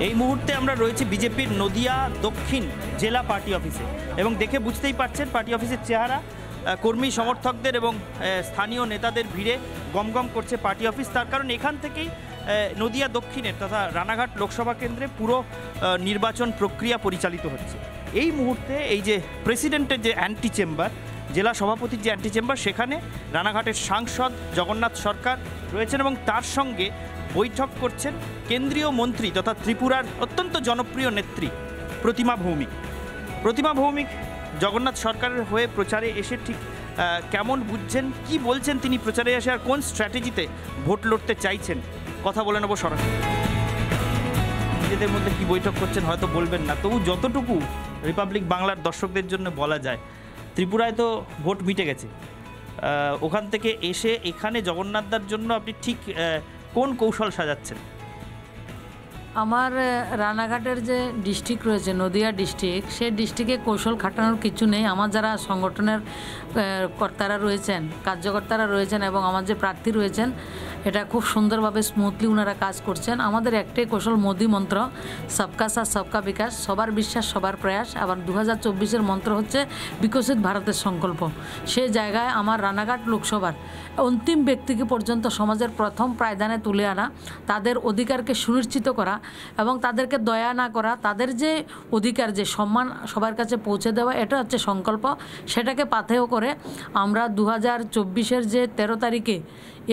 এই মুহূর্তে আমরা রয়েছি বিজেপির নদিয়া দক্ষিণ জেলা পার্টি অফিসে এবং দেখে বুঝতেই পারছেন পার্টি অফিসের চেহারা। কর্মী সমর্থকদের এবং স্থানীয় নেতাদের ভিড়ে গমগম করছে পার্টি অফিস। তার কারণ এখান থেকেই নদিয়া দক্ষিণের তথা রানাঘাট লোকসভা কেন্দ্রে পুরো নির্বাচন প্রক্রিয়া পরিচালিত হচ্ছে। এই মুহূর্তে এই যে প্রেসিডেন্টের যে অ্যান্টি চেম্বার, জেলা সভাপতির যে অ্যান্টি চেম্বার, সেখানে রানাঘাটের সাংসদ জগন্নাথ সরকার রয়েছেন এবং তার সঙ্গে বৈঠক করছেন কেন্দ্রীয় মন্ত্রী তথা ত্রিপুরার অত্যন্ত জনপ্রিয় নেত্রী প্রতিমা ভৌমিক। প্রতিমা ভৌমিক জগন্নাথ সরকারের হয়ে প্রচারে এসে ঠিক কেমন বুঝছেন, কি বলছেন তিনি প্রচারে এসে, আর কোন স্ট্র্যাটেজিতে ভোট লড়তে চাইছেন, কথা বলে নেব সরাসরি। নিজেদের মধ্যে কি বৈঠক করছেন হয়তো বলবেন না, তবু যতটুকু রিপাবলিক বাংলার দর্শকদের জন্য বলা যায়, ত্রিপুরায় তো ভোট মিটে গেছে। ওখান থেকে এসে এখানে জগন্নাথদার জন্য আপনি ঠিক কোন কৌশল সাজাচ্ছেন? আমার রানাঘাটের যে ডিস্ট্রিক্ট রয়েছে নদিয়া ডিস্ট্রিক্ট, সেই ডিস্ট্রিক্টে কৌশল খাটানোর কিছু নেই। আমার যারা সংগঠনের কর্তারা রয়েছেন, কার্যকর্তারা রয়েছেন এবং আমার যে প্রার্থী রয়েছেন, এটা খুব সুন্দরভাবে স্মুথলি ওনারা কাজ করছেন। আমাদের একটাই কৌশল, মোদি মন্ত্র, সবকা সাথ সবকা বিকাশ, সবার বিশ্বাস সবার প্রয়াস। আবার 2024-এর মন্ত্র হচ্ছে বিকশিত ভারতের সংকল্প। সেই জায়গায় আমার রানাঘাট লোকসভার অন্তিম ব্যক্তিকে পর্যন্ত সমাজের প্রথম প্রায়দানে তুলে আনা, তাদের অধিকারকে সুনিশ্চিত করা এবং তাদেরকে দয়া না করা, তাদের যে অধিকার, যে সম্মান সবার কাছে পৌঁছে দেওয়া, এটা হচ্ছে সংকল্প। সেটাকে পাথেয় করে আমরা 2024-এর যে 13 তারিখে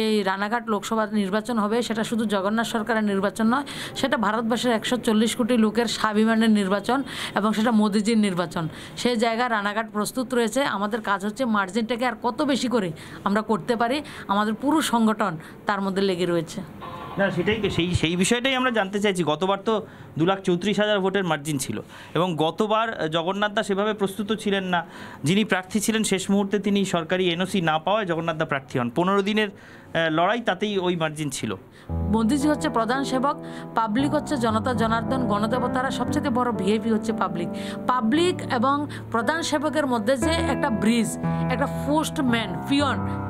এই রানাঘাট লোকসভা নির্বাচন হবে, সেটা শুধু জগন্নাথ সরকারের নির্বাচন নয়, সেটা ভারতবর্ষের 140 কোটি লোকের স্বাভিমানের নির্বাচন এবং সেটা মোদিজির নির্বাচন। সেই জায়গায় রানাঘাট প্রস্তুত রয়েছে। আমাদের কাজ হচ্ছে মার্জিনটাকে আর কত বেশি করে আমরা করতে পারি, আমাদের পুরো সংগঠন তার মধ্যে লেগে রয়েছে। না, সেটাই সেই বিষয়টাই আমরা জানতে চাইছি। গতবার তো 2,34,000 ভোটের মার্জিন ছিল এবং গতবার জগন্নাথদা সেভাবে প্রস্তুত ছিলেন না। যিনি প্রার্থী ছিলেন শেষ মুহূর্তে তিনি সরকারি এনওসি না পাওয়ায় জগন্নাথদা প্রার্থী হন। 15 দিনের লড়াই, তাতেই ওই মার্জিন ছিল। মোদিজি হচ্ছে প্রধান সেবক, পাবলিক হচ্ছে জনতা জনার্দন, গণদেবতারা সবচেয়ে বড় ভিআইপি হচ্ছে পাবলিক এবং প্রধান সেবকের মধ্যে যে একটা ব্রিজ, একটা পোস্টম্যান,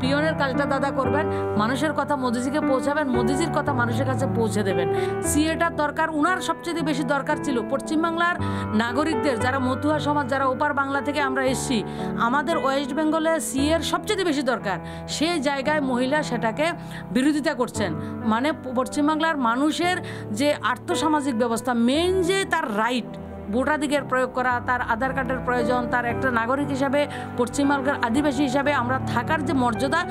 পিয়নের কাজটা দাদা করবেন, মানুষের কথা মোদিজিকে পৌঁছাবেন, মোদিজির কথা মানুষের কাছে পৌঁছে দেবেন। সিএটার দরকার উনার সবচেয়ে বেশি দরকার ছিল। পশ্চিমবাংলার নাগরিকদের, যারা মতুয়া সমাজ, যারা ওপার বাংলা থেকে আমরা এসছি, আমাদের ওয়েস্ট বেঙ্গলে সিএর সবচেয়ে বেশি দরকার। সেই জায়গায় মহিলা সেটাকে বিরোধিতা করছেন। মানে পশ্চিমবাংলার মানুষের যে আর্থসামাজিক ব্যবস্থা, মেইন যে তার রাইট ভোটাধিকার প্রয়োগ করা, তার আধার কার্ডের প্রয়োজন, তার একটা নাগরিক হিসাবে, পশ্চিমবাংলার আদিবাসী হিসাবে আমরা থাকার যে মর্যাদা,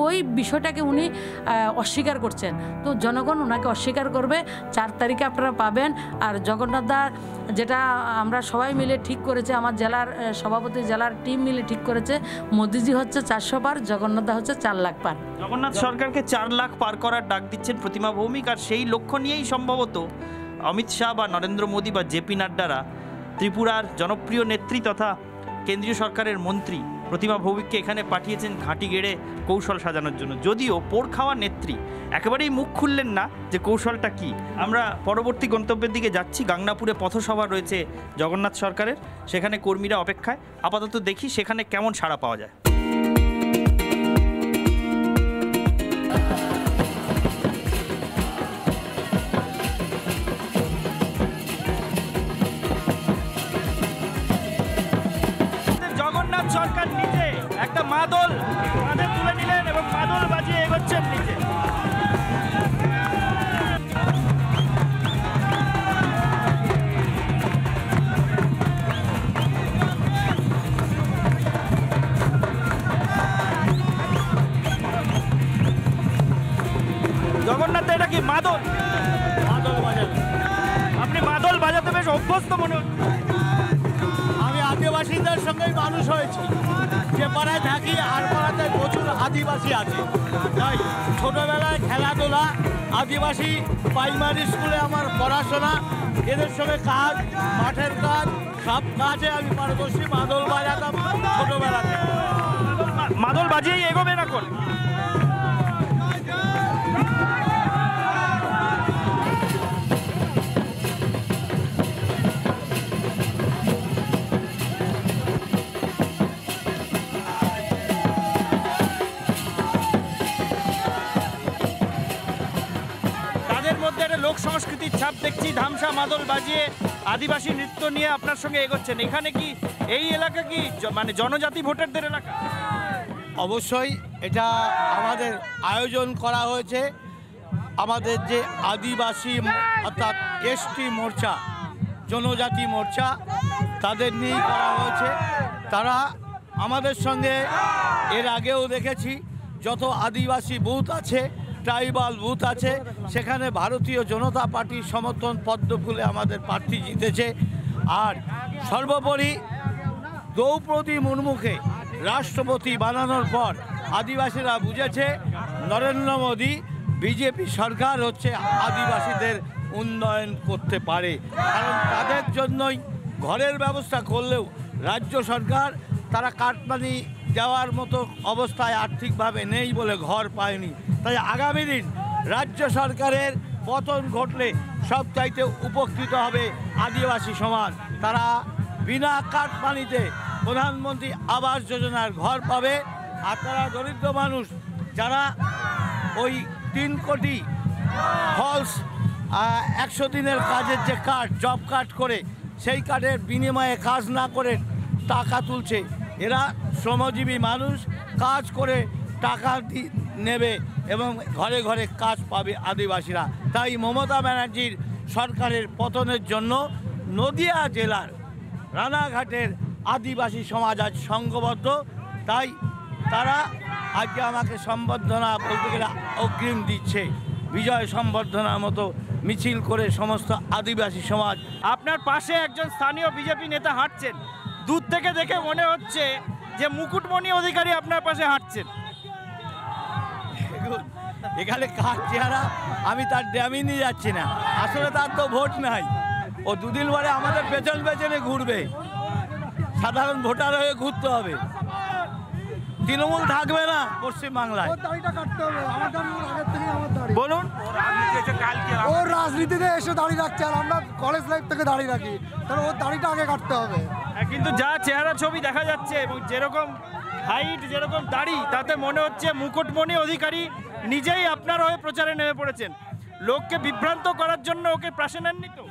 ওই বিষয়টাকে উনি অস্বীকার করছেন। তো জনগণ ওনাকে অস্বীকার করবে। 4 তারিখে আপনারা পাবেন। আর জগন্নাথদা যেটা আমরা সবাই মিলে ঠিক করেছে, আমার জেলার সভাপতি, জেলার টিম মিলে ঠিক করেছে, মোদিজি হচ্ছে 400 পার, জগন্নাথদা হচ্ছে 4 লাখ পার। জগন্নাথ সরকারকে 4 লাখ পার করার ডাক দিচ্ছেন প্রতিমা ভৌমিক। আর সেই লক্ষ্য নিয়েই সম্ভবত অমিত শাহ বা নরেন্দ্র মোদী বা জেপি নাড্ডারা ত্রিপুরার জনপ্রিয় নেত্রী তথা কেন্দ্রীয় সরকারের মন্ত্রী প্রতিমা ভৌমিককে এখানে পাঠিয়েছেন ঘাঁটি গেড়ে কৌশল সাজানোর জন্য। যদিও পোড় খাওয়া নেত্রী একেবারেই মুখ খুললেন না যে কৌশলটা কি। আমরা পরবর্তী গন্তব্যের দিকে যাচ্ছি। গাংনাপুরে পথসভা রয়েছে জগন্নাথ সরকারের, সেখানে কর্মীরা অপেক্ষায়। আপাতত দেখি সেখানে কেমন সাড়া পাওয়া যায়। সরকার নিজে একটা মাদল কাঁধে তুলে নিলেন এবং মাদল বাজিয়ে এগোচ্ছেন নিজে। জগন্নাথ, এটা কি মাদল? মাদল বাজাবে? আপনি মাদল বাজাতে বেশ অভ্যস্ত মনে হচ্ছে। আদিবাসীদের সঙ্গেই মানুষ হয়েছি। যে পাড়ায় থাকি আর পাড়াতে প্রচুর আদিবাসী আছে, তাই ছোটোবেলায় খেলাধুলা, আদিবাসী প্রাইমারি স্কুলে আমার পড়াশোনা, এদের সঙ্গে কাজ, মাঠের কাজ, সব কাজে আমি পারদর্শী। মাদল বাজাতাম ছোটোবেলাতে। মাদল বাজিয়েই এগোবেন এখন? লোক সংস্কৃতির ছাপ দেখছি, ধামসা মাদল বাজিয়ে আদিবাসী নৃত্য নিয়ে আপনার সঙ্গে এগোচ্ছেন। এখানে কি এই এলাকা কি মানে জনজাতি ভোটারদের এলাকা? অবশ্যই এটা আমাদের আয়োজন করা হয়েছে। আমাদের যে আদিবাসী অর্থাৎ এসটি মোর্চা, জনজাতি মোর্চা, তাদের নিয়েই করা হয়েছে। তারা আমাদের সঙ্গে এর আগেও দেখেছি যত আদিবাসী বুথ আছে, ট্রাইবাল বুথ আছে, সেখানে ভারতীয় জনতা পার্টির সমর্থন পদ্ম ফুলে আমাদের প্রার্থী জিতেছে। আর সর্বোপরি দ্রৌপদী মুর্মুকে রাষ্ট্রপতি বানানোর পর আদিবাসীরা বুঝেছে নরেন্দ্র মোদী বিজেপি সরকার হচ্ছে আদিবাসীদের উন্নয়ন করতে পারে। কারণ তাদের জন্যই ঘরের ব্যবস্থা করলেও রাজ্য সরকার তারা কাটমানি যাওয়ার মতো অবস্থায় আর্থিকভাবে নেই বলে ঘর পায়নি। তাই আগামী দিন রাজ্য সরকারের পতন ঘটলে সবচাইতে উপকৃত হবে আদিবাসী সমাজ। তারা বিনা কাটমানিতে প্রধানমন্ত্রী আবাস যোজনার ঘর পাবে। আর তারা দরিদ্র মানুষ যারা ওই 3 কোটি ফলস 100 দিনের কাজের যে কার্ড, জব কার্ড করে সেই কার্ডের বিনিময়ে কাজ না করে টাকা তুলছে, এরা শ্রমজীবী মানুষ, কাজ করে টাকা নেবে এবং ঘরে ঘরে কাজ পাবে আদিবাসীরা। তাই মমতা ব্যানার্জির সরকারের পতনের জন্য নদিয়া জেলার রানাঘাটের আদিবাসী সমাজ আজ সংঘবদ্ধ। তাই তারা আজকে আমাকে সম্বর্ধনা বলতে গেলে অগ্রিম দিচ্ছে। বিজয় সম্বর্ধনার মতো মিছিল করে সমস্ত আদিবাসী সমাজ। আপনার পাশে একজন স্থানীয় বিজেপি নেতা হাঁটছেন, দূর থেকে দেখে মনে হচ্ছে যে মুকুটমণি অধিকারী আপনার পাশে হাঁটছেন। এখানে কার চেহারা আমি তার ড্যামি নিয়ে যাচ্ছি না, আসলে তার তো ভোট নাই। ও 2 দিন পরে আমাদের পেছনে ঘুরবে, সাধারণ ভোটার হয়ে ঘুরতে হবে। তৃণমূল থাকবে না পশ্চিমবাংলায়। বলুন, ওর রাজনীতিতে এসে দাঁড়িয়ে রাখছে আর আমরা কলেজ লাইফ থেকে দাঁড়িয়ে রাখি, তাহলে ওর দাড়িটা আগে কাটতে হবে। কিন্তু যা চেহারা ছবি দেখা যাচ্ছে এবং যেরকম হাইট, যেরকম দাড়ি, তাতে মনে হচ্ছে মুকুটমণি অধিকারী নিজেই আপনার হয়ে প্রচারে নেমে পড়েছেন। লোককে বিভ্রান্ত করার জন্য ওকে পাশে নেননি তো?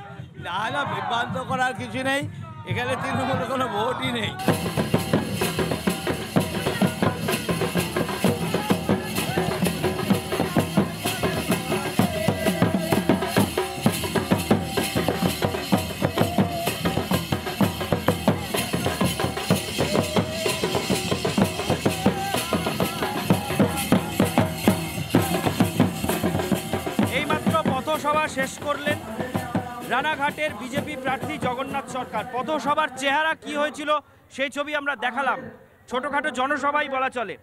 না, বিভ্রান্ত করার কিছু নেই, এখানে তৃণমূলের কোনো ভোটই নেই। পথসভা শেষ করলেন রানাঘাটের বিজেপি প্রার্থী জগন্নাথ সরকার। পথসভার চেহারা কি হয়েছিল সেই ছবি আমরা দেখালাম। ছোটোখাটো জনসভাই বলা চলে।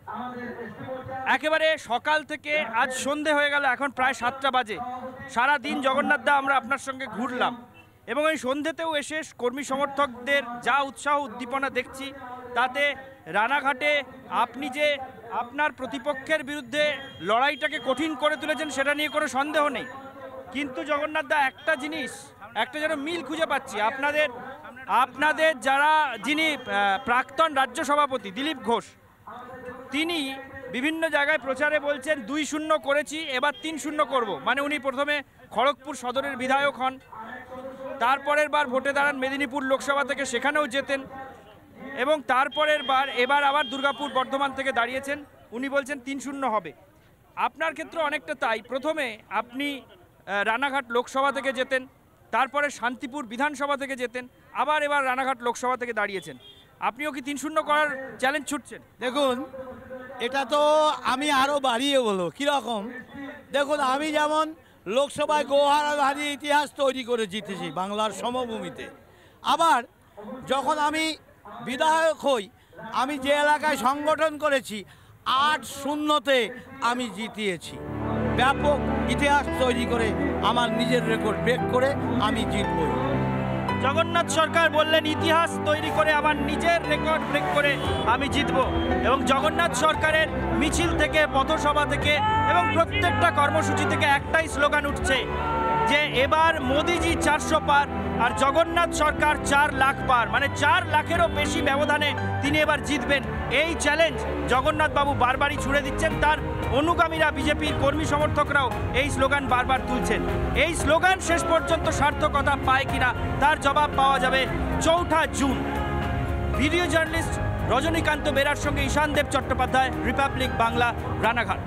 একেবারে সকাল থেকে আজ সন্ধে হয়ে গেল, এখন প্রায় 7টা বাজে। সারা দিন জগন্নাথ দা আমরা আপনার সঙ্গে ঘুরলাম এবং এই সন্ধেতেও এসে কর্মী সমর্থকদের যা উৎসাহ উদ্দীপনা দেখছি, তাতে রানাঘাটে আপনি যে আপনার প্রতিপক্ষের বিরুদ্ধে লড়াইটাকে কঠিন করে তুলেছেন সেটা নিয়ে কোনো সন্দেহ নেই। কিন্তু জগন্নাথ দা একটা জিনিস, একটা যেন মিল খুঁজে পাচ্ছি, আপনাদের যারা যিনি প্রাক্তন রাজ্য সভাপতি দিলীপ ঘোষ, তিনি বিভিন্ন জায়গায় প্রচারে বলছেন 2-0 করেছি, এবার 3-0 করব। মানে উনি প্রথমে খড়গপুর সদরের বিধায়ক হন, তারপরের বার ভোটে দাঁড়ান মেদিনীপুর লোকসভা থেকে, সেখানেও জেতেন, এবং তারপরের বার এবার আবার দুর্গাপুর বর্ধমান থেকে দাঁড়িয়েছেন। উনি বলছেন 3-0 হবে। আপনার ক্ষেত্রে অনেকটা তাই। প্রথমে আপনি রানাঘাট লোকসভা থেকে জেতেন, তারপরে শান্তিপুর বিধানসভা থেকে জেতেন, আবার এবার রানাঘাট লোকসভা থেকে দাঁড়িয়েছেন। আপনিও কি 3-0 করার চ্যালেঞ্জ ছুটছেন? দেখুন, এটা তো আমি আরও বাড়িয়ে বলবো কীরকম। দেখুন, আমি যেমন লোকসভায় গৌহারাধারী ইতিহাস তৈরি করে জিতেছি বাংলার সমভূমিতে, আবার যখন আমি বিধায়ক হই, আমি যে এলাকায় সংগঠন করেছি 8-0-তে আমি জিতিয়েছি। ব্যাপক ইতিহাস তৈরি করে আমার নিজের রেকর্ড ব্রেক করে আমি জিতবই। জগন্নাথ সরকার বললেন ইতিহাস তৈরি করে আমার নিজের রেকর্ড ব্রেক করে আমি জিতব। এবং জগন্নাথ সরকারের মিছিল থেকে, পথসভা থেকে এবং প্রত্যেকটা কর্মসূচি থেকে একটাই স্লোগান উঠছে যে এবার মোদিজি 400 পার আর জগন্নাথ সরকার 4 লাখ পার, মানে 4 লাখেরও বেশি ব্যবধানে তিনি এবার জিতবেন। এই চ্যালেঞ্জ জগন্নাথ বাবু বারবারই ছুড়ে দিচ্ছেন, তার অনুগামীরা বিজেপির কর্মী সমর্থকরাও এই স্লোগান বারবার তুলছেন। এই স্লোগান শেষ পর্যন্ত সার্থকতা পায় কিনা তার জবাব পাওয়া যাবে 4 জুন। ভিডিও জার্নালিস্ট রজনীকান্ত বেরার সঙ্গে ঈশান দেব চট্টোপাধ্যায়, রিপাবলিক বাংলা, রানাঘাট।